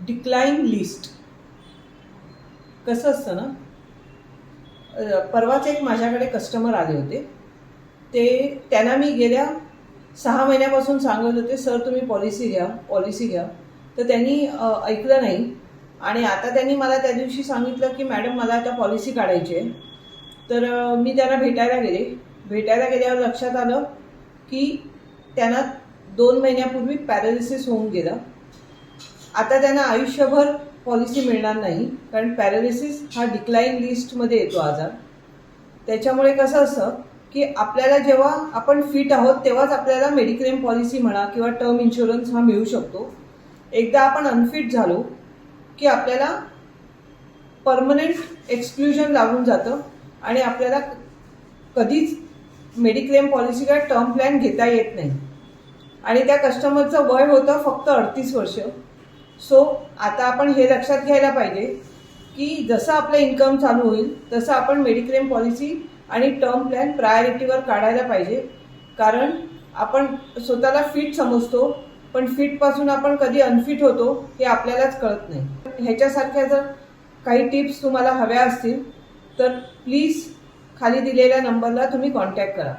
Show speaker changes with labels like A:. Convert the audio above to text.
A: Decline list कसं असतं ना, परवाच एक माझ्याकडे कस्टमर आले होते. त्यांना मी गेल्या 6 महिन्यापासून सांगत होते, सर तुम्ही पॉलिसी घ्या. तर त्यांनी ऐकलं नाही आणि आता त्यांनी मला त्या दिवशी सांगितलं की मॅडम मला आता पॉलिसी काढायची आहे. तर मी त्यांना भेटायला गेल्यावर लक्षात आलं की त्यांना 2 महिन्यापूर्वी पॅरालिसिस होऊन गेलं. आता त्यांना आयुष्यभर पॉलिसी मिळणार नाही, कारण पॅरालिसिस हा डिक्लाइन लिस्टमध्ये येतो आजार. त्याच्यामुळे कसं असतं की आपल्याला जेव्हा आपण फिट आहोत तेव्हाच आपल्याला मेडिक्लेम पॉलिसी म्हणा किंवा टर्म इन्शुरन्स हा मिळू शकतो. एकदा आपण अनफिट झालो की आपल्याला परमनंट एक्सक्लुजन लागून जातं आणि आपल्याला कधीच मेडिक्लेम पॉलिसी किंवा टर्म प्लॅन घेता येत नाही. आणि त्या कस्टमरचं वय होतं फक्त 38 वर्ष. सो आता आपण हे लक्षात घ्यायला पाहिजे की जसं आपलं इन्कम चालू होईल तसं आपण मेडिक्लेम पॉलिसी आणि टर्म प्लॅन प्रायोरिटीवर काढायला पाहिजे. कारण आपण स्वतःला फिट समजतो, पण फिटपासून आपण कधी अनफिट होतो हे आपल्यालाच कळत नाही. ह्याच्यासारख्या जर काही टिप्स तुम्हाला हव्या असतील तर प्लीज खाली दिलेल्या नंबरला तुम्ही कॉन्टॅक्ट करा.